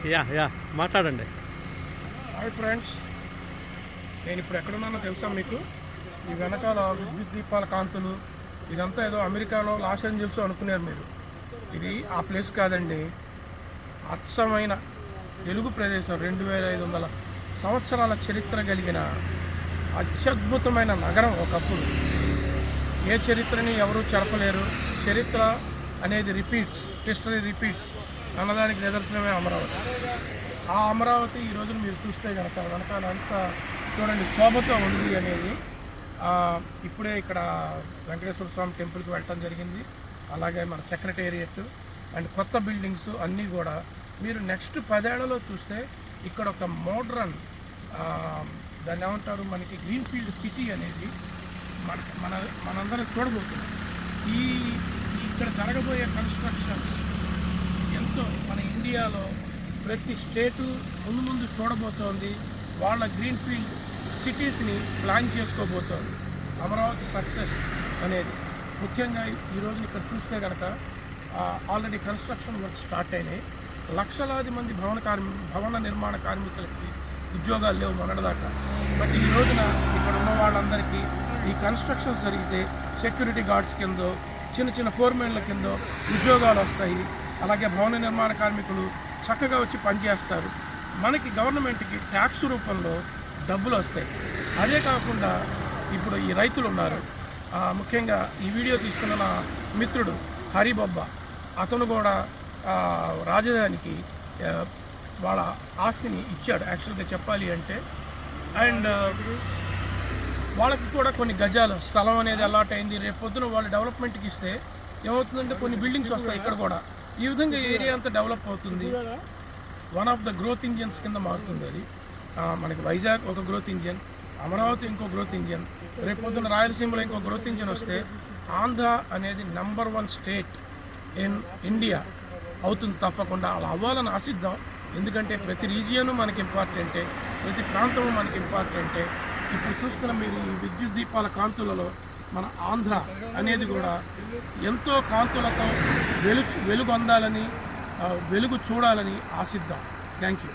Yeah మాట్లాడండి. Hi friends, నేను ఇప్పుడు ఎక్కడున్నానో తెలుసా మీకు? ఈ వెనకాల విద్యుత్ దీపాల కాంతులు, ఇదంతా ఏదో అమెరికాలో లాస్ ఏంజల్స్ అనుకున్నారు మీరు. ఇది ఆ ప్లేస్ కాదండి, అచ్చమైన తెలుగు ప్రదేశం. 2500 సంవత్సరాల చరిత్ర కలిగిన అత్యద్భుతమైన నగరం ఒకప్పుడు. ఏ చరిత్రని ఎవరూ చెరపలేరు. చరిత్ర అనేది రిపీట్స్, హిస్టరీ రిపీట్స్ అన్నదానికి నిదర్శనమే అమరావతి. ఆ అమరావతి ఈరోజు మీరు చూస్తే కనుక వెనకాల అంతా చూడండి శోభతో ఉంది అనేది. ఇప్పుడే ఇక్కడ వెంకటేశ్వర స్వామి టెంపుల్కి వెళ్ళటం జరిగింది. అలాగే మన సెక్రటేరియట్ అండ్ కొత్త బిల్డింగ్స్ అన్నీ కూడా మీరు నెక్స్ట్ 10 ఏళ్లలో చూస్తే ఇక్కడ ఒక మోడ్రన్, దాన్ని ఏమంటారు, మనకి గ్రీన్ఫీల్డ్ సిటీ అనేది మనందరం చూడబోతున్నాం. ఇక్కడ జరగబోయే కన్స్ట్రక్షన్స్ ఎంతో మన ఇండియాలో ప్రతి స్టేటు ముందు చూడబోతోంది. వాళ్ళ గ్రీన్ఫీల్డ్ సిటీస్ని ప్లాన్ చేసుకోబోతోంది. అమరావతి సక్సెస్ అనేది ముఖ్యంగా ఈరోజు ఇక్కడ చూస్తే కనుక ఆల్రెడీ కన్స్ట్రక్షన్ వర్క్ స్టార్ట్ అయినాయి. లక్షలాది మంది భవన నిర్మాణ కార్మికులకి ఉద్యోగాలు లేవు మొన్నటిదాకా. బట్ ఈ రోజున ఇక్కడ ఉన్న వాళ్ళందరికీ ఈ కన్స్ట్రక్షన్స్ జరిగితే సెక్యూరిటీ గార్డ్స్ కిందో చిన్న ఫోర్మెన్ల కిందో ఉద్యోగాలు వస్తాయి. అలాగే భవన నిర్మాణ కార్మికులు చక్కగా వచ్చి పనిచేస్తారు. మనకి గవర్నమెంట్కి ట్యాక్స్ రూపంలో డబ్బులు వస్తాయి. అదే కాకుండా ఇప్పుడు ఈ రైతులు ఉన్నారు, ముఖ్యంగా ఈ వీడియో తీసుకున్న నా మిత్రుడు హరిబొబ్బ, అతను కూడా రాజధానికి వాళ్ళ ఆస్తిని ఇచ్చాడు యాక్చువల్గా చెప్పాలి అంటే. అండ్ వాళ్ళకి కూడా కొన్ని గజాలు స్థలం అనేది అలాట్ అయింది. రేపు పొద్దున వాళ్ళు డెవలప్మెంట్కి ఇస్తే ఏమవుతుందంటే కొన్ని బిల్డింగ్స్ వస్తాయి ఇక్కడ కూడా. ఈ విధంగా ఏరియా అంతా డెవలప్ అవుతుంది. One of the growth engines కింద మారుతుంది అది. మనకి వైజాగ్ ఒక గ్రోత్ ఇంజిన్, అమరావతి ఇంకో గ్రోత్ ఇంజిన్, రేపు పొద్దున రాయలసీమలో ఇంకో గ్రోత్ ఇంజిన్ వస్తే ఆంధ్ర అనేది నెంబర్ 1 స్టేట్ ఇన్ ఇండియా అవుతుంది. తప్పకుండా అలా అవ్వాలని ఆశిద్దాం. ఎందుకంటే ప్రతి రీజియను మనకి ఇంపార్టెంటే, ప్రతి ప్రాంతము మనకి ఇంపార్టెంటే. ఇప్పుడు చూస్తున్న మీరు ఈ విద్యుత్ దీపాల కాంతులలో మన ఆంధ్ర అనేది కూడా ఎంతో కాంతులతో వెలుగు అందాలని, వెలుగు చూడాలని ఆశిద్దాం. Thank you.